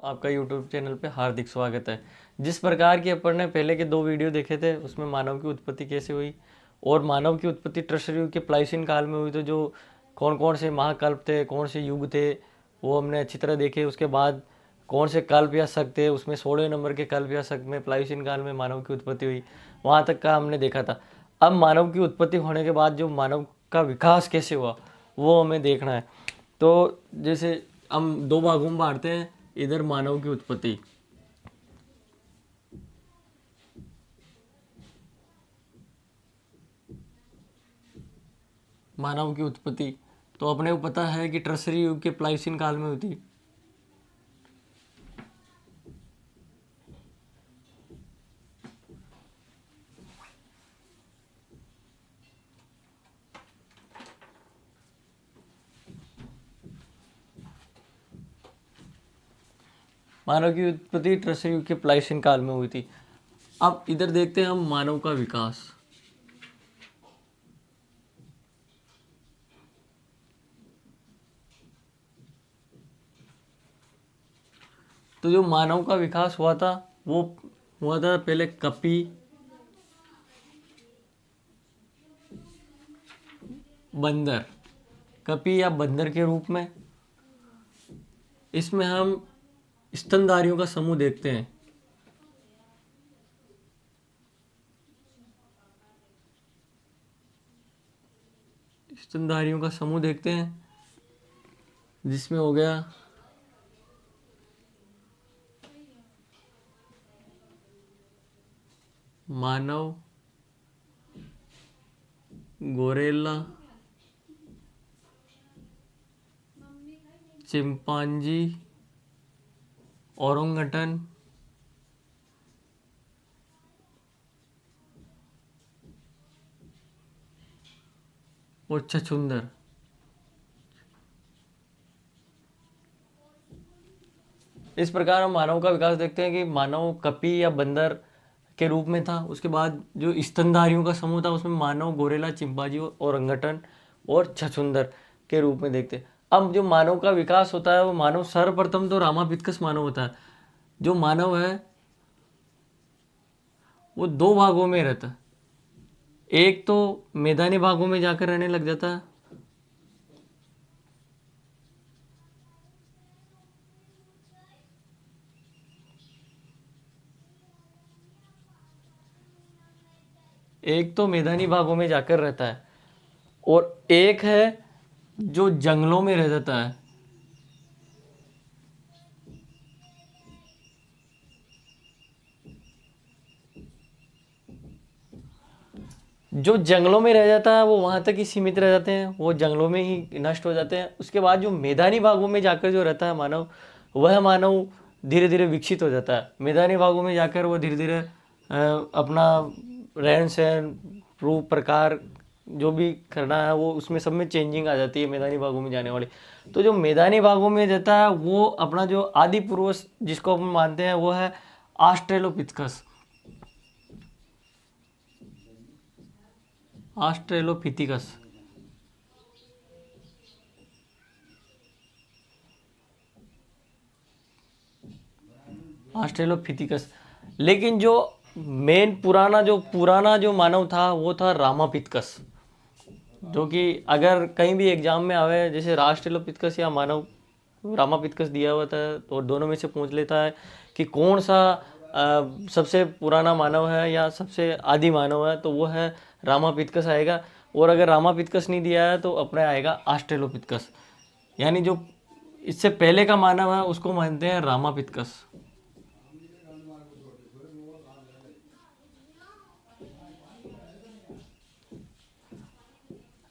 आपका YouTube channel पे हार्दिक स्वागत है। जिस प्रकार की अपन ने पहले के 2 वीडियो देखे थे उसमें मानव की उत्पत्ति कैसे हुई और मानव की उत्पत्ति टर्शरी युग के प्लाइसिन काल में हुई, तो जो कौन कौन से महाकल्प थे, कौन से युग थे, वो हमने अच्छी तरह देखे। उसके बाद कौन से कल्प या शक थे, उसमें 16 नंबर के कल्प या शक में प्लाइसिन काल में मानव की उत्पत्ति हुई, वहाँ तक का हमने देखा था। अब मानव की उत्पत्ति होने के बाद जो मानव का विकास कैसे हुआ वो हमें देखना है। तो जैसे हम 2 भागों में बांटते हैं, इधर मानव की उत्पत्ति। मानव की उत्पत्ति तो अपने को पता है कि टर्सरी युग के प्लाइसिन काल में हुई थी। मानव की उत्पत्ति टर्सरी युग के प्लाइसिन काल में हुई थी। अब इधर देखते हैं हम मानव का विकास। तो जो मानव का विकास हुआ था वो हुआ था पहले कपी, बंदर, कपी या बंदर के रूप में। इसमें हम स्तनधारियों का समूह देखते हैं। स्तनधारियों का समूह देखते हैं जिसमें हो गया मानव, गोरेला, चिंपांजी, ओरंगटन और छछूंदर। इस प्रकार हम मानव का विकास देखते हैं कि मानव कपी या बंदर के रूप में था। उसके बाद जो स्तनधारियों का समूह था उसमें मानव, गोरेला, चिंपांजी, ओरंगटन और छछूंदर के रूप में देखते हैं। अब जो मानव का विकास होता है वो मानव सर्वप्रथम तो रामापिथकस मानव होता है। जो मानव है वो 2 भागों में रहता है। एक तो मैदानी भागों में जाकर रहने लग जाता है, एक तो मैदानी भागों में जाकर रहता है और एक है जो जंगलों में रह जाता है। जो जंगलों में रह जाता है वो वहाँ तक ही सीमित रह जाते हैं, वो जंगलों में ही नष्ट हो जाते हैं। उसके बाद जो मैदानी भागों में जाकर जो रहता है मानव, वह मानव धीरे धीरे विकसित हो जाता है। मैदानी भागों में जाकर वो धीरे धीरे अपना रहन सहन, रूप, प्रकार जो भी करना है वो उसमें सब में चेंजिंग आ जाती है मैदानी भागों में जाने वाली। तो जो मैदानी भागों में रहता है वो अपना जो आदि पूर्वज जिसको हम मानते हैं वो है ऑस्ट्रेलोपिथेकस। Australopithecus Australopithecus. लेकिन जो मेन पुराना जो मानव था वो था रामापिथेकस, जो कि अगर कहीं भी एग्जाम में आवे जैसे ऑस्ट्रेलोपिथेकस या मानव रामापिथेकस दिया हुआ था तो दोनों में से पूछ लेता है कि कौन सा सबसे पुराना मानव है या सबसे आदि मानव है, तो वो है रामापिथेकस आएगा। और अगर रामापिथेकस नहीं दिया है तो अपने आएगा ऑस्ट्रेलोपिथेकस, यानी जो इससे पहले का मानव है उसको मानते हैं रामापिथेकस।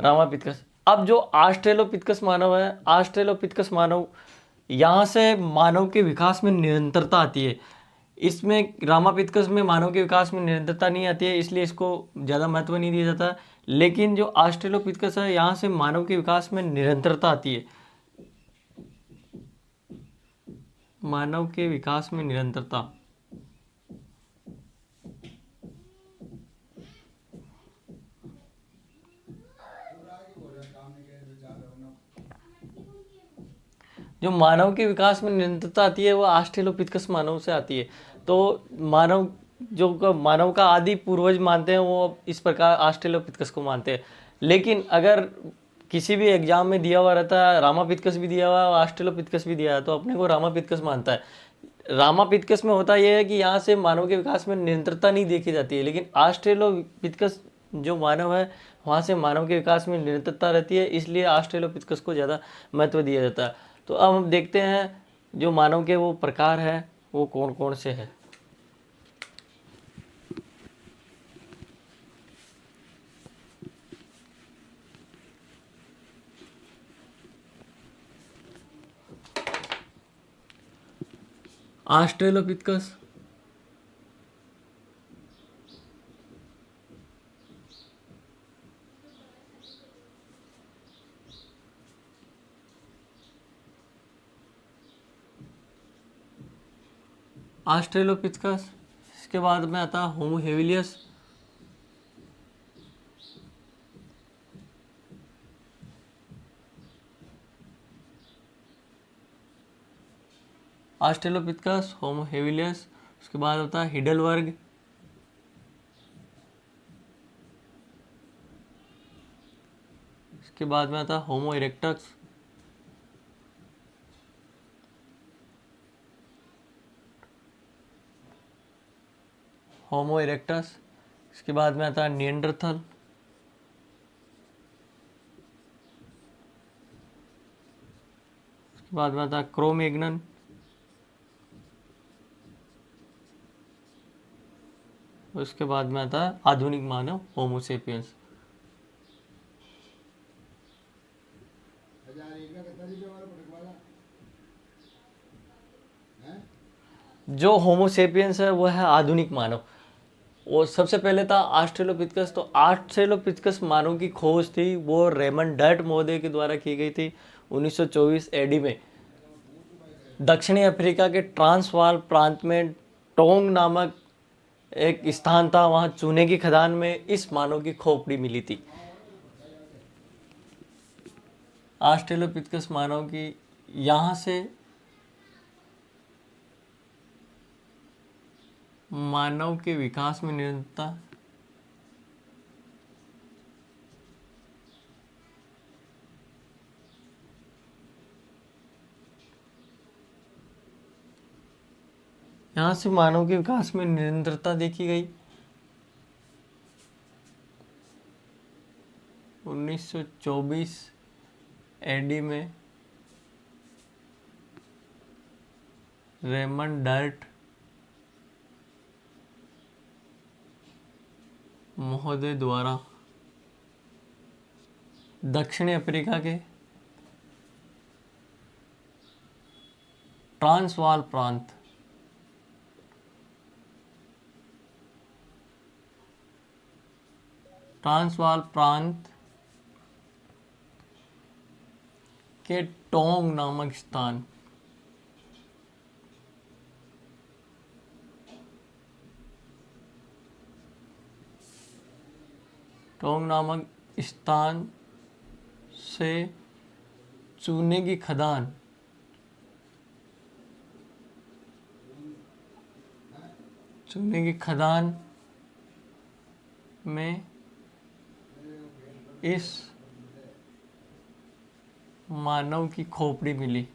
रामापिथकस। अब जो ऑस्ट्रेलोपिथेकस मानव है, ऑस्ट्रेलोपिथेकस मानव, यहाँ से मानव के विकास में निरंतरता आती है। इसमें रामापिथकस में मानव के विकास में निरंतरता नहीं आती है, इसलिए इसको ज़्यादा महत्व नहीं दिया जाता। लेकिन जो ऑस्ट्रेलोपिथेकस है यहाँ से मानव के विकास में निरंतरता आती है। मानव के विकास में निरंतरता। जो जो मानव के विकास में निरंतरता आती है वो ऑस्ट्रेलोपिथेकस मानव से आती है। तो मानव का आदि पूर्वज मानते हैं वो इस प्रकार ऑस्ट्रेलोपिथेकस को मानते हैं। लेकिन अगर किसी भी एग्जाम में दिया हुआ रहता है, रामापिथेकस भी दिया हुआ है और ऑस्ट्रेलोपिथेकस भी दिया है, तो अपने को रामापिथेकस मानता है। रामापिथेकस में होता यह है कि यहाँ से मानव के विकास में निरंतरता नहीं देखी जाती है, लेकिन ऑस्ट्रेलोपिथेकस जो मानव है वहाँ से मानव के विकास में निरंतरता रहती है, इसलिए ऑस्ट्रेलोपिथेकस को ज़्यादा महत्व दिया जाता है। तो अब हम देखते हैं जो मानव के वो प्रकार है वो कौन कौन से हैं। ऑस्ट्रेलोपिथेकस, इसके बाद में आता है होमो हेविलियस, होमो हेविलियस। उसके बाद होता है हिडलबर्ग, इसके बाद में आता है होमो इरेक्टस, इसके बाद में आता है निएंडरथल, इसके बाद में आता है क्रोमैग्नन, उसके बाद में आता है आधुनिक मानव होमो सेपियंस। जो होमो सेपियंस है वो है आधुनिक मानव। और सबसे पहले था ऑस्ट्रेलोपिथेकस। तो ऑस्ट्रेलोपिथेकस मानव की खोज थी वो रेमंड डर्ट महोदय के द्वारा की गई थी 1924 एडी में। दक्षिणी अफ्रीका के ट्रांसवाल प्रांत में टोंग नामक एक स्थान था, वहां चूने की खदान में इस मानव की खोपड़ी मिली थी। ऑस्ट्रेलोपिथेकस मानव की यहां से मानव के विकास में निरंतरता, यहां से मानव के विकास में निरंतरता देखी गई। 1924 एडी में रेमंड डर्ट महोदय द्वारा दक्षिणी अफ्रीका के ट्रांसवाल प्रांत के टोंग नामक स्थान, से चूने की खदान में इस मानव की खोपड़ी मिली।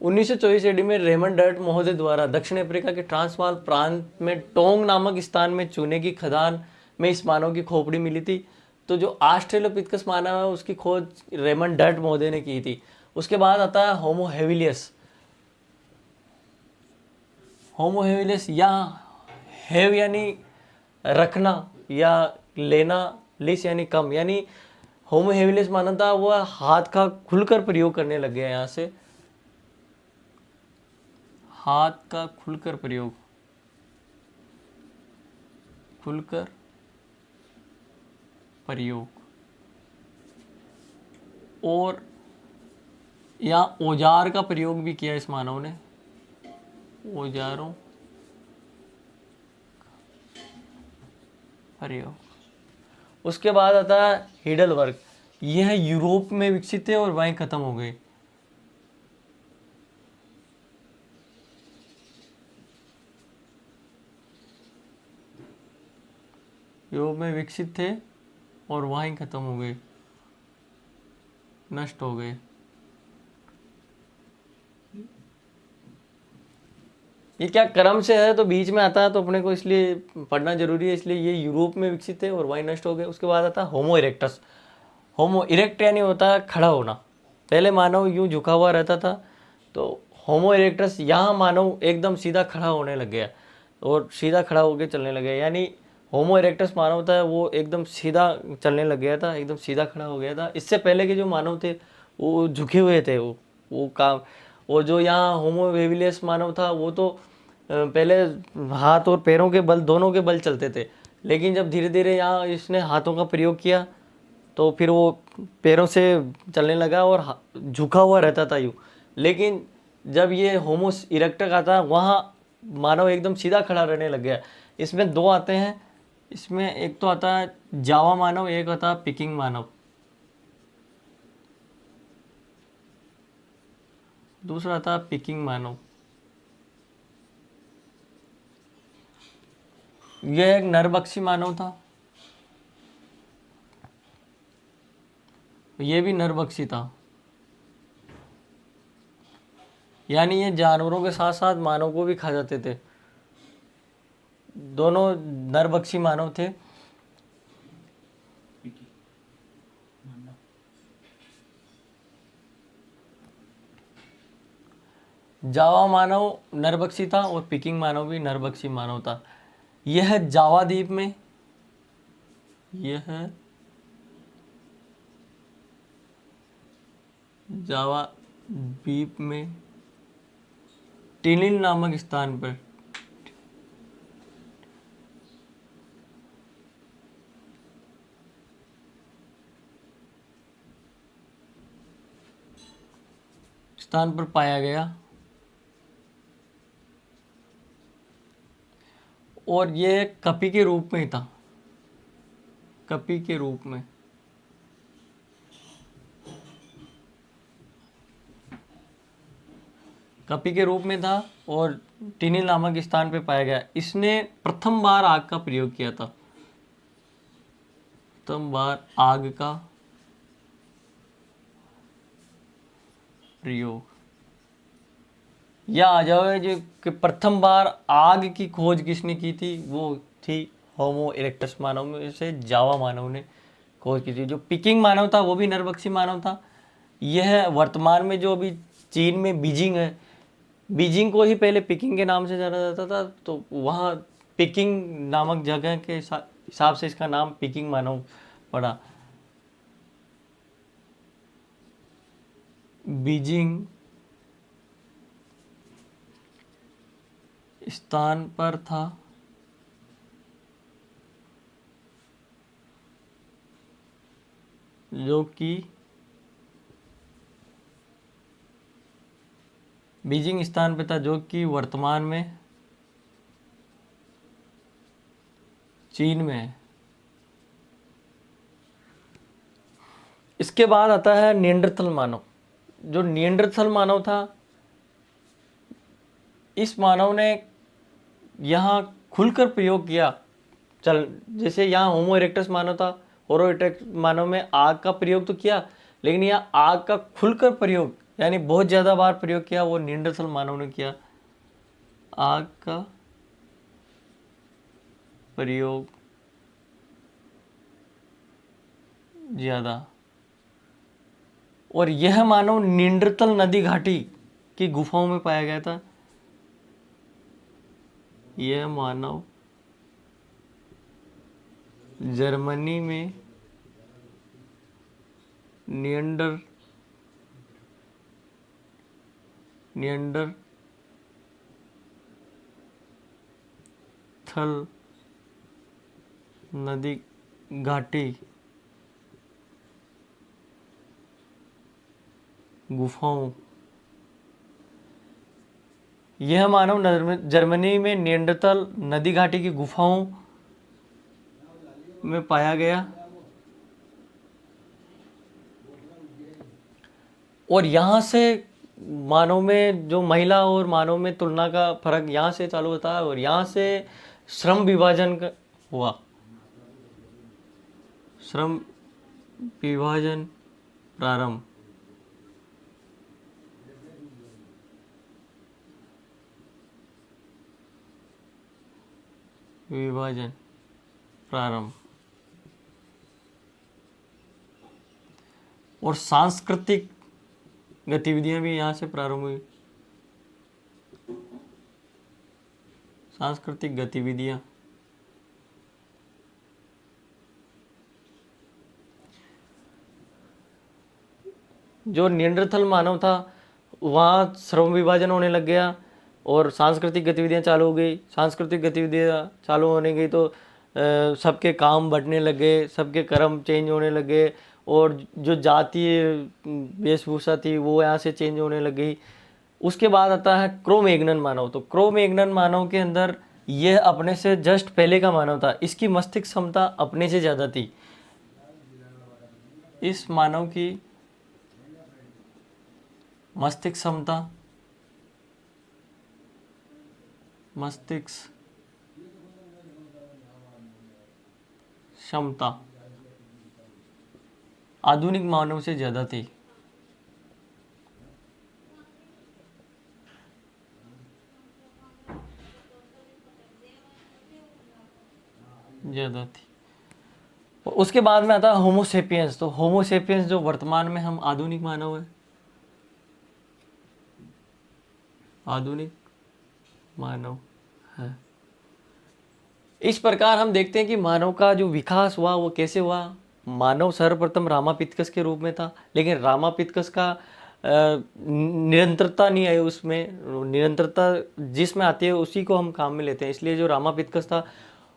उन्नीस ईस्वी में रेमंड डर्ट महोदय द्वारा दक्षिण अफ्रीका के ट्रांसवाल प्रांत में टोंग नामक स्थान में चूने की खदान में इस मानव की खोपड़ी मिली थी। तो जो ऑस्ट्रेलोपिथेकस मानव है उसकी खोज रेमंड डर्ट महोदय ने की थी। उसके बाद आता है होमो हेविलियस। या हैव यानी रखना या लेना, लिस यानी कम, यानी होमो हेविलियस माना था वो हाथ का खुलकर प्रयोग करने लग गया। यहाँ से हाथ का खुलकर प्रयोग और या औजार का प्रयोग भी किया इस मानव ने। औजारों प्रयोग। उसके बाद आता है हिडलबर्ग, यह यूरोप में विकसित थे और वहीं खत्म हो गए। यूरोप में विकसित थे और वहीं खत्म हो गए, नष्ट हो गए। ये क्या क्रम से है तो बीच में आता है, तो अपने को इसलिए पढ़ना जरूरी है, इसलिए ये यूरोप में विकसित थे और वहीं नष्ट हो गए। उसके बाद आता है होमो इरेक्टस। होमो इरेक्ट यानी होता है खड़ा होना, पहले मानव यूं झुका हुआ रहता था, तो होमो इरेक्टस यहाँ मानव एकदम सीधा खड़ा होने लग गया और सीधा खड़ा होकर चलने लग गया। यानी होमो इरेक्टस मानव था वो एकदम सीधा चलने लग गया था, एकदम सीधा खड़ा हो गया था। इससे पहले के जो मानव थे वो झुके हुए थे, वो काम। और जो यहाँ होमो हेबिलियस मानव था वो तो पहले हाथ और पैरों के बल, दोनों के बल चलते थे, लेकिन जब धीरे धीरे यहाँ इसने हाथों का प्रयोग किया तो फिर वो पैरों से चलने लगा और झुका हुआ रहता था यूँ। लेकिन जब ये होमो इरेक्टस आता वहाँ मानव एकदम सीधा खड़ा रहने लग गया। इसमें दो आते हैं, इसमें एक तो आता है जावा मानव, एक आता है पिकिंग मानव। दूसरा था पिकिंग मानव। यह एक नरभक्षी मानव था, यह भी नरभक्षी था। यानी ये जानवरों के साथ साथ मानव को भी खा जाते थे, दोनों नरभक्षी मानव थे। जावा मानव नरभक्षी था और पिकिंग मानव भी नरभक्षी मानव था। यह जावा द्वीप में, यह जावा द्वीप में टिनिल नामक स्थान पर पाया गया। और ये कपि के रूप में ही था, कपि के रूप में। कपि के रूप में था और टिनिल नामक स्थान पे पाया गया। इसने प्रथम बार आग का प्रयोग किया था, प्रथम बार आग का प्रयोग। या आ जाओ जो कि प्रथम बार आग की खोज किसने की थी, वो थी होमो इरेक्टस मानव में से जावा मानव ने खोज की थी। जो पिकिंग मानव था वो भी नरभक्षी मानव था। यह वर्तमान में जो अभी चीन में बीजिंग है, बीजिंग को ही पहले पिकिंग के नाम से जाना जाता था, तो वहाँ पिकिंग नामक जगह के हिसाब से इसका नाम पिकिंग मानव पड़ा। बीजिंग स्थान पर था जो कि बीजिंग स्थान पे था जो कि वर्तमान में चीन में है। इसके बाद आता है निएंडरथल मानव। जो निएंडरथल मानव था, इस मानव ने यहाँ खुलकर प्रयोग किया। चल जैसे यहाँ होमो इरेक्टस मानव था, होमो इरेक्टस मानव में आग का प्रयोग तो किया, लेकिन यहाँ आग का खुलकर प्रयोग यानी बहुत ज़्यादा बार प्रयोग किया, वो निएंडरथल मानव ने किया। आग का प्रयोग ज़्यादा। और यह मानव निएंडरथल नदी घाटी की गुफाओं में पाया गया था। यह मानव जर्मनी में निएंडरथल नदी घाटी गुफाओं, यह मानव जर्मनी में निएंडरथल नदी घाटी की गुफाओं में पाया गया, और यहाँ से मानव में जो महिला और मानव में तुलना का फर्क यहाँ से चालू होता है, और यहाँ से श्रम विभाजन का हुआ, श्रम विभाजन प्रारंभ, विभाजन प्रारंभ, और सांस्कृतिक गतिविधियां भी यहाँ से प्रारंभ हुई, सांस्कृतिक गतिविधियां, जो नियंत्रथल मानव था वहाँ श्रम विभाजन होने लग गया और सांस्कृतिक गतिविधियां चालू हो गई। सांस्कृतिक गतिविधियां चालू होने गई तो सबके काम बढ़ने लगे, सबके कर्म चेंज होने लगे, और जो जातीय वेशभूषा थी वो यहाँ से चेंज होने लग गई। उसके बाद आता है क्रो-मैग्नन मानव। तो क्रो-मैग्नन मानव के अंदर यह अपने से जस्ट पहले का मानव था, इसकी मस्तिष्क क्षमता अपने से ज़्यादा थी। इस मानव की मस्तिष्क क्षमता, मस्तिष्क क्षमता आधुनिक मानव से ज़्यादा थी, ज़्यादा थी। और उसके बाद में आता है होमोसेपियंस। तो होमोसेपियंस जो वर्तमान में हम आधुनिक मानव है, आधुनिक मानव है। इस प्रकार हम देखते हैं कि मानव का जो विकास हुआ वो कैसे हुआ। मानव सर्वप्रथम रामापिथकस के रूप में था, लेकिन रामापिथकस का निरंतरता नहीं आई, उसमें निरंतरता जिसमें आती है उसी को हम काम में लेते हैं, इसलिए जो रामापिथकस था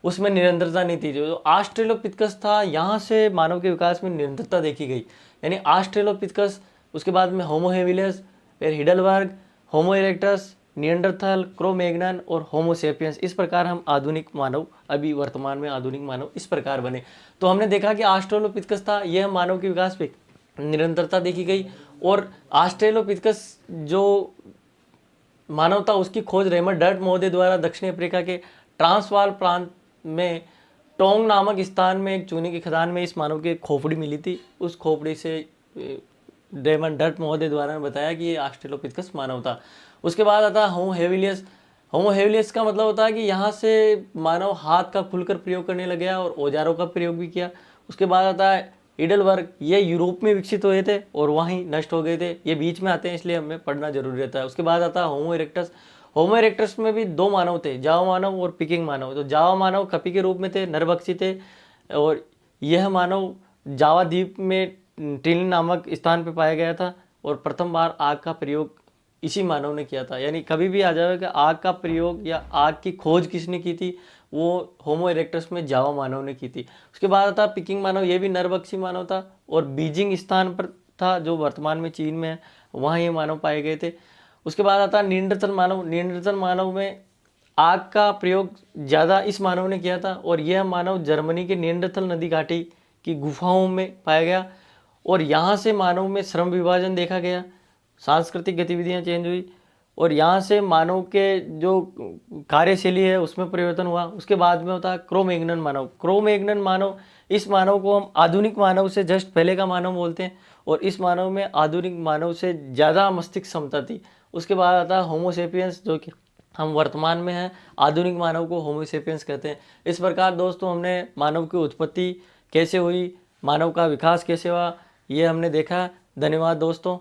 उसमें निरंतरता नहीं थी। जो ऑस्ट्रेलोपिथेकस था यहाँ से मानव के विकास में निरंतरता देखी गई, यानी ऑस्ट्रेलोपिथेकस, उसके बाद में होमो हेबिलिस, फिर हिडलबर्ग, होमो इरेक्टस, निएंडरथल, क्रो-मैग्नन और होमोसेपियंस। इस प्रकार हम आधुनिक मानव, अभी वर्तमान में आधुनिक मानव इस प्रकार बने। तो हमने देखा कि ऑस्ट्रेलोपिथेकस था, यह मानव के विकास पे निरंतरता देखी गई, और ऑस्ट्रेलोपिथेकस जो मानव था उसकी खोज रेमंड डर्ट महोदय द्वारा दक्षिण अफ्रीका के ट्रांसवाल प्रांत में टोंग नामक स्थान में एक चूने की खदान में इस मानव की खोपड़ी मिली थी। उस खोपड़ी से रेमंड डर्ट महोदय द्वारा बताया कि ये ऑस्ट्रेलोपिथेकस मानव था। उसके बाद आता है होमो हेबिलिस। होमो हेबिलिस का मतलब होता है कि यहाँ से मानव हाथ का खुलकर प्रयोग करने लग गया और औजारों का प्रयोग भी किया। उसके बाद आता है हिडलबर्ग, ये यूरोप में विकसित हुए थे और वहीं नष्ट हो गए थे, ये बीच में आते हैं इसलिए हमें पढ़ना जरूरी रहता है। उसके बाद आता है होमो इरेक्टस। होमो इरेक्टस में भी दो मानव थे, जावा मानव और पिकिंग मानव। तो जावा मानव कपि के रूप में थे, नरभक्षी थे, और यह मानव जावा द्वीप में टिलिन नामक स्थान पर पाया गया था, और प्रथम बार आग का प्रयोग इसी मानव ने किया था। यानी कभी भी आ जाएगा कि आग का प्रयोग या आग की खोज किसने की थी, वो होमो इरेक्टस में जावा मानव ने की थी। उसके बाद था पिकिंग मानव, ये भी नरभक्षी मानव था और बीजिंग स्थान पर था जो वर्तमान में चीन में है, वहाँ ये मानव पाए गए थे। उसके बाद आता निएंडरथल मानव। निएंडरथल मानव में आग का प्रयोग ज़्यादा इस मानव ने किया था, और यह मानव जर्मनी के निएंडरथल नदी घाटी की गुफाओं में पाया गया, और यहाँ से मानव में श्रम विभाजन देखा गया, सांस्कृतिक गतिविधियाँ चेंज हुई, और यहाँ से मानव के जो कार्यशैली है उसमें परिवर्तन हुआ। उसके बाद में होता है क्रो-मैग्नन मानव। क्रो-मैग्नन मानव, इस मानव को हम आधुनिक मानव से जस्ट पहले का मानव बोलते हैं, और इस मानव में आधुनिक मानव से ज़्यादा मस्तिष्क क्षमता थी। उसके बाद आता है होमोसेपियंस, जो कि हम वर्तमान में हैं, आधुनिक मानव को होमोसेपियंस कहते हैं। इस प्रकार दोस्तों हमने मानव की उत्पत्ति कैसे हुई, मानव का विकास कैसे हुआ, ये हमने देखा। धन्यवाद दोस्तों।